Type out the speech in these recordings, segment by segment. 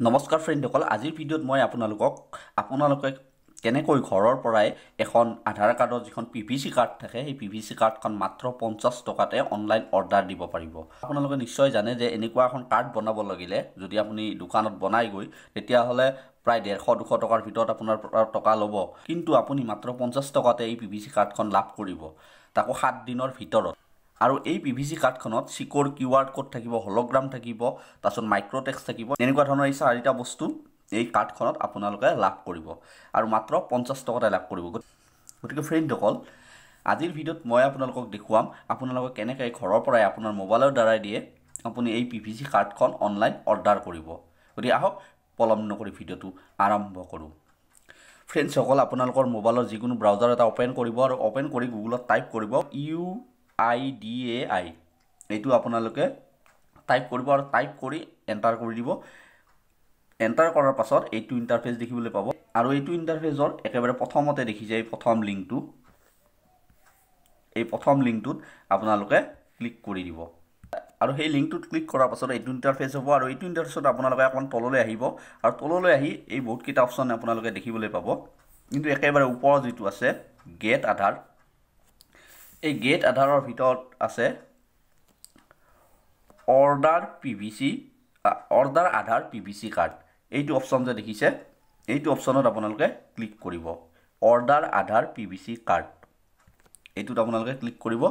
নমস্কাৰ ফ্ৰেণ্ডসকল, আজিৰ ভিডিঅ'ত মই আপোনালোকে কেনেকৈ ঘৰৰ পৰাই এখন আধাৰ কাৰ্ডৰ যিখন PVC কাৰ্ড থাকে সেই PVC কাৰ্ডখন মাত্ৰ 50 টকাতে অনলাইন অৰ্ডাৰ দিব পাৰিব। আপোনালোকে নিশ্চয় জানে যে এনেকুৱা এখন কাৰ্ড বনাব লাগিলে যদি আপুনি দোকানত বনাই গৈ তেতিয়াহ'লে প্ৰায় 150-200 টকাৰ ভিতৰত আপোনাৰ টকা ল'ব, কিন্তু আপুনি মাত্ৰ 50 টকাতে এই PVC কাৰ্ডখন লাভ কৰিব, তাকো 7 দিনৰ ভিতৰত। আৰু এই PVC কাৰ্ডখনত চিকৰ QR কোড থাকিব, হলোগ্ৰাম থাকিব, তাৰপিছত মাইক্ৰ'টেক্সট থাকিব, এনেকুৱা ধৰণৰ এই 4টা বস্তু এই কাৰ্ডখনত আপোনালোকে লাভ কৰিব আৰু মাত্ৰ 50 টকাতে লাভ কৰিব। গতিকে ফ্ৰেণ্ডসকল, আজিৰ ভিডিঅ'ত মই আপোনালোকক দেখুৱাম আপোনালোকে কেনেকৈ ঘৰৰ পৰাই আপোনাৰ মোবাইলৰ দ্বাৰাই দিয়ে আপুনি এই PVC কাৰ্ডখন অনলাইন অৰ্ডাৰ কৰিব। গতিকে আহক পলম নকৰি ভিডিঅ'টো আৰম্ভ কৰোঁ। ফ্ৰেণ্ডসকল, আপোনালোকৰ মোবাইলৰ যিকোনো ব্ৰাউজাৰ এটা অ'পেন কৰিব আৰু অ'পেন কৰি গুগলত টাইপ কৰিব UIDAI, এইটো আপোনালোকে টাইপ কৰিব আৰু টাইপ কৰি এণ্টাৰ কৰি দিব। এণ্টাৰ কৰাৰ পাছত এইটো ইণ্টাৰফেচ দেখিবলৈ পাব আৰু এইটো ইণ্টাৰফেচৰ একেবাৰে প্ৰথমতে দেখিছে এই প্ৰথম লিংকটো, এই প্ৰথম লিংকটোত আপোনালোকে ক্লিক কৰি দিব আৰু সেই লিংকটোত ক্লিক কৰাৰ পাছত এইটো ইণ্টাৰফেচ হ'ব আৰু এইটো ইণ্টাৰফেচত আপোনালোকে অকণমান তললৈ আহিব আৰু তললৈ আহি এই বহুতকেইটা অপশ্যন আপোনালোকে দেখিবলৈ পাব, কিন্তু একেবাৰে ওপৰত যিটো আছে গেট আধাৰ, এই গেট আধাৰৰ ভিতৰত আছে অৰ্ডাৰ আধাৰ PVC কাৰ্ড। এইটো অপশ্যন যে দেখিছে এইটো অপশ্যনত আপোনালোকে ক্লিক কৰিব, অৰ্ডাৰ আধাৰ PVC কাৰ্ড, এইটোত আপোনালোকে ক্লিক কৰিব।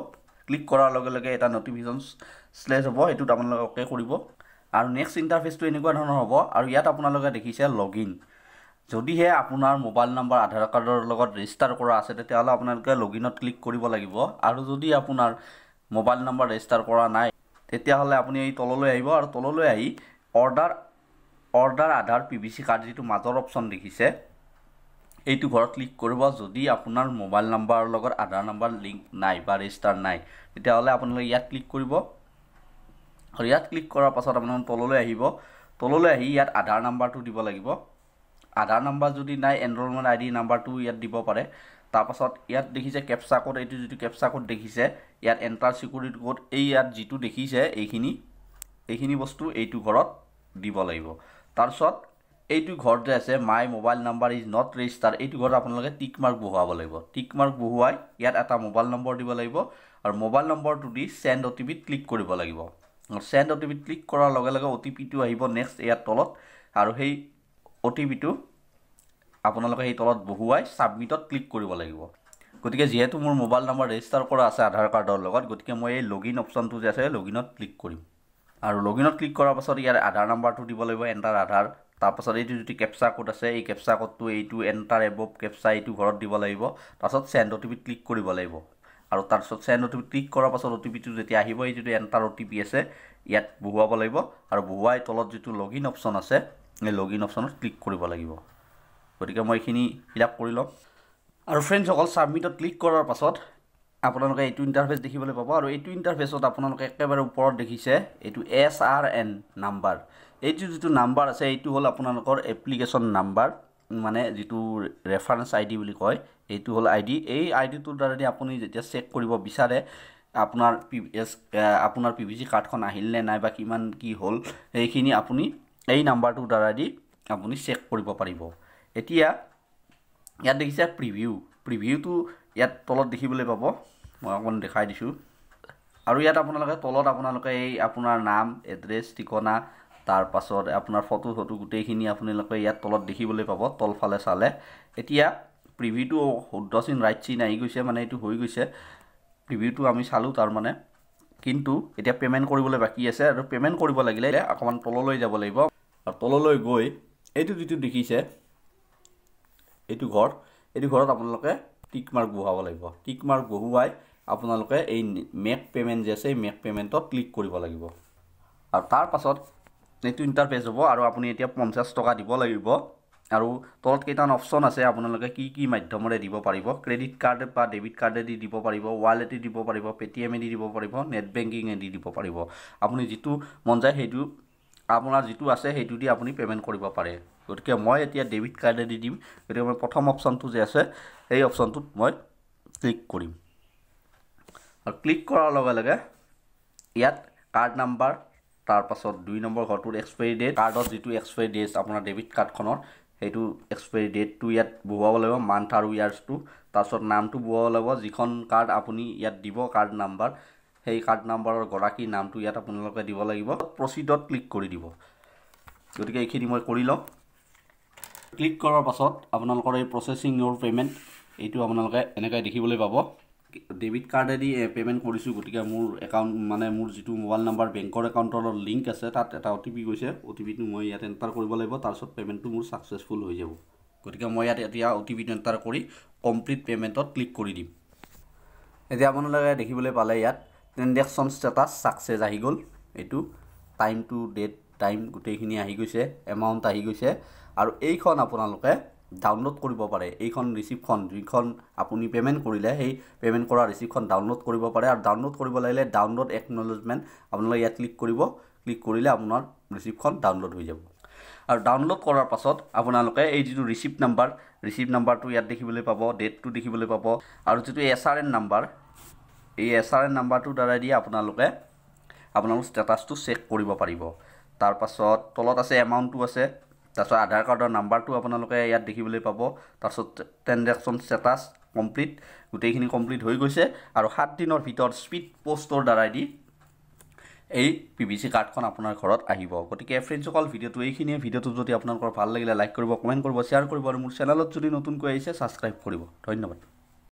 ক্লিক কৰাৰ লগে লগে এটা নটিফিকেশ্যন স্লেজ হ'ব, এইটোত আপোনালোকে অ'কে কৰিব আৰু নেক্সট ইণ্টাৰফেচটো এনেকুৱা ধৰণৰ হ'ব আৰু ইয়াত আপোনালোকে দেখিছে লগইন। যদিহে আপোনাৰ মোবাইল নম্বৰ আধাৰ কাৰ্ডৰ লগত ৰেজিষ্টাৰ কৰা আছে তেতিয়াহ'লে আপোনালোকে লগইনত ক্লিক কৰিব লাগিব, আৰু যদি আপোনাৰ মোবাইল নম্বৰ ৰেজিষ্টাৰ কৰা নাই তেতিয়াহ'লে আপুনি এই তললৈ আহিব আৰু তললৈ আহি অৰ্ডাৰ আধাৰ PVC কাৰ্ড যিটো মাজৰ অপশ্যন দেখিছে এইটো ঘৰত ক্লিক কৰিব। যদি আপোনাৰ মোবাইল নাম্বাৰৰ লগত আধাৰ নাম্বাৰ লিংক নাই বা ৰেজিষ্টাৰ নাই তেতিয়াহ'লে আপোনালোকে ইয়াত ক্লিক কৰিব আৰু ইয়াত ক্লিক কৰাৰ পাছত আপোনালোকে তললৈ আহিব। তললৈ আহি ইয়াত আধাৰ নাম্বাৰটো দিব লাগিব। আধাৰ নাম্বাৰ যদি নাই এনৰলমেণ্ট ID নাম্বাৰটো ইয়াত দিব পাৰে। তাৰপাছত ইয়াত দেখিছে কেপচা কোড, এইটো যিটো কেপচা কোড দেখিছে ইয়াত এণ্টাৰ চিকিউৰিটি কোড, এই ইয়াত যিটো দেখিছে এইখিনি বস্তু এইটো ঘৰত দিব লাগিব। তাৰপিছত এইটো ঘৰত যে আছে my mobile number is not register, এইটো ঘৰত আপোনালোকে টিক মাৰ্ক বহুৱাব লাগিব। টিক মাৰ্ক বহুৱাই ইয়াত এটা মোবাইল নম্বৰ দিব লাগিব আৰু মোবাইল নম্বৰটো দি চেণ্ড OTPত ক্লিক কৰিব লাগিব। চেণ্ড OTPত ক্লিক কৰাৰ লগে লগে OTPটো আহিব নেক্সট ইয়াত তলত, আৰু সেই OTPটো আপোনালোকে সেই তলত বহুৱাই ছাবমিটত ক্লিক কৰিব লাগিব। গতিকে যিহেতু মোৰ মোবাইল নম্বৰ ৰেজিষ্টাৰ কৰা আছে আধাৰ কাৰ্ডৰ লগত, গতিকে মই এই লগইন অপশ্যনটো যে আছে লগইনত ক্লিক কৰিম আৰু লগইনত ক্লিক কৰাৰ পাছত ইয়াৰ আধাৰ নাম্বাৰটো দিব লাগিব, এণ্টাৰ আধাৰ। তাৰপাছত এইটো যিটো কেপচা কোড আছে এই কেপচা কোডটো এইটো এণ্টাৰ এবভ কেপচা এইটো ঘৰত দিব লাগিব। তাৰপাছত চেণ্ড OTPত ক্লিক কৰিব লাগিব আৰু তাৰপিছত চেণ্ড OTPত ক্লিক কৰাৰ পাছত OTPটো যেতিয়া আহিব এই যিটো এণ্টাৰ OTP আছে ইয়াত বহুৱাব লাগিব আৰু বহুৱাই তলত যিটো লগইন অপশ্যন আছে এই লগইন অপশ্যনত ক্লিক কৰিব লাগিব। গতিকে মই এইখিনি ফিল আপ কৰি ল'ম আৰু ফ্ৰেণ্ডসকল, ছাবমিটত ক্লিক কৰাৰ পাছত আপোনালোকে এইটো ইণ্টাৰফেচ দেখিবলৈ পাব আৰু এইটো ইণ্টাৰফেচত আপোনালোকে একেবাৰে ওপৰত দেখিছে এইটো SRN নাম্বাৰ, এইটো যিটো নাম্বাৰ আছে এইটো হ'ল আপোনালোকৰ এপ্লিকেশ্যন নাম্বাৰ, মানে যিটো ৰেফাৰেঞ্চ ID বুলি কয়, এইটো হ'ল ID। এই IDটোৰ দ্বাৰা আপুনি যেতিয়া চেক কৰিব বিচাৰে আপোনাৰ PVC কাৰ্ডখন আহিল নে নাই বা কিমান কি হ'ল এইখিনি আপুনি এই নাম্বাৰটোৰ দ্বাৰা আপুনি চেক কৰিব পাৰিব। এতিয়া ইয়াত দেখিছে প্ৰিভিউটো ইয়াত তলত দেখিবলৈ পাব, মই অকণমান দেখাই দিছোঁ আৰু ইয়াত আপোনালোকে এই আপোনাৰ নাম, এড্ৰেছ, ঠিকনা, তাৰপাছত আপোনাৰ ফটো গোটেইখিনি আপোনালোকে ইয়াত তলত দেখিবলৈ পাব তলফালে চালে। এতিয়া প্ৰিভিউটো শুদ্ধ চিন ৰাইট চিন আহি গৈছে, মানে এইটো হৈ গৈছে। প্ৰিভিউটো আমি চালোঁ তাৰমানে, কিন্তু এতিয়া পে'মেণ্ট কৰিবলৈ বাকী আছে আৰু পে'মেণ্ট কৰিব লাগিলে অকণমান তললৈ যাব লাগিব আৰু তললৈ গৈ এইটো যিটো দেখিছে এইটো ঘৰত আপোনালোকে টিক মাৰ্ক বহুৱাব লাগিব। টিক মাৰ্ক বহুৱাই আপোনালোকে এই মেক পে'মেণ্ট যে আছে এই মেক পে'মেণ্টত ক্লিক কৰিব লাগিব আৰু তাৰ পাছত এইটো ইণ্টাৰফেচ হ'ব আৰু আপুনি এতিয়া 50 টকা দিব লাগিব আৰু তলত কেইটামান অপশ্যন আছে আপোনালোকে কি মাধ্যমেৰে দিব পাৰিব। ক্ৰেডিট কাৰ্ড বা ডেবিট কাৰ্ডেদি দিব পাৰিব, ৱালেটেদি দিব পাৰিব, পেটিএমেদি দিব পাৰিব, নেট বেংকিঙেদি দিব পাৰিব। আপুনি যিটো মন যায় সেইটো আপোনাৰ যিটো আছে সেইটো দি আপুনি পে'মেণ্ট কৰিব পাৰে। গতিকে মই এতিয়া ডেবিট কাৰ্ডেদি দিম, গতিকে মই প্ৰথম অপশ্যনটো যে আছে এই অপশ্যনটোত মই ক্লিক কৰিম আৰু ক্লিক কৰাৰ লগে লগে ইয়াত কাৰ্ড নাম্বাৰ তাৰ পাছত 2 নম্বৰ ঘৰটোৰ এক্সপায়াৰি ডেট কাৰ্ডত যিটো এক্সপায়াৰি ডেট আপোনাৰ ডেবিট কাৰ্ডখনৰ সেইটো এক্সপায়াৰি ডেটটো ইয়াত বহুৱাব লাগিব মান্থ আৰু ইয়াৰ্ছটো তাৰপাছত নামটো বহুৱাব লাগিব যিখন কাৰ্ড আপুনি ইয়াত দিব কাৰ্ড নাম্বাৰ সেই কাৰ্ড নাম্বাৰৰ গৰাকী নামটো ইয়াত আপোনালোকে দিব লাগিব প্ৰচিডত ক্লিক কৰি দিব গতিকে এইখিনি মই কৰি লওঁ ক্লিক কৰাৰ পাছত আপোনালোকৰ এই প্ৰচেছিং ইউৰ পেমেণ্ট এইটো আপোনালোকে এনেকৈ দেখিবলৈ পাব ডেবিট কাৰ্ডেদি পেমেণ্ট কৰিছোঁ গতিকে মোৰ একাউণ্ট মানে মোৰ যিটো মোবাইল নাম্বাৰ বেংকৰ একাউণ্টৰ লিংক আছে তাত এটা OTP গৈছে OTPটো মই ইয়াত এণ্টাৰ কৰিব লাগিব তাৰপিছত পেমেণ্টটো মোৰ ছাকচেছফুল হৈ যাব গতিকে মই ইয়াত এতিয়া OTPটো এণ্টাৰ কৰি কমপ্লিট পেমেণ্টত ক্লিক কৰি দিম এতিয়া আপোনালোকে দেখিবলৈ পালে ইয়াত ট্ৰেনজেকশ্যন ষ্টেটাছ ছাকচেছ আহি গ'ল এইটো টাইম টু ডেট টাইম গোটেইখিনি আহি গৈছে এমাউণ্ট আহি গৈছে আৰু এইখন আপোনালোকে ডাউনলোড কৰিব পাৰে এইখন ৰিচিপ্টখন যিখন আপুনি পেমেণ্ট কৰিলে সেই পেমেণ্ট কৰা ৰিচিপ্টখন ডাউনলোড কৰিব পাৰে আৰু ডাউনলোড কৰিব লাগিলে ডাউনলোড একনলেজমেণ্ট আপোনালোকে ইয়াত ক্লিক কৰিব ক্লিক কৰিলে আপোনাৰ ৰিচিপ্টখন ডাউনলোড হৈ যাব আৰু ডাউনলোড কৰাৰ পাছত আপোনালোকে এই যিটো ৰিচিপ্ট নাম্বাৰটো ইয়াত দেখিবলৈ পাব ডেটটো দেখিবলৈ পাব আৰু যিটো SRN নাম্বাৰ এই SRN নাম্বাৰটোৰ দ্বাৰা দিয়ে আপোনালোকে আপোনালোকৰ ষ্টেটাছটো চেক কৰিব পাৰিব তাৰ পাছত তলত আছে এমাউণ্টটো আছে তাৰপাছত আধাৰ কাৰ্ডৰ নাম্বাৰটো আপোনালোকে ইয়াত দেখিবলৈ পাব তাৰপাছত ট্ৰেনজেকশ্যন ষ্টেটাছ কমপ্লিট গোটেইখিনি কমপ্লিট হৈ গৈছে আৰু 7 দিনৰ ভিতৰত স্পীড পোষ্টৰ দ্বাৰাই দি এই PVC কাৰ্ডখন আপোনাৰ ঘৰত আহিব গতিকে ফ্ৰেণ্ডসকল ভিডিঅ'টো এইখিনিয়ে ভিডিঅ'টো যদি আপোনালোকৰ ভাল লাগিলে লাইক কৰিব কমেণ্ট কৰিব শ্বেয়াৰ কৰিব আৰু মোৰ চেনেলত যদি নতুনকৈ আহিছে ছাবস্ক্ৰাইব কৰিব ধন্যবাদ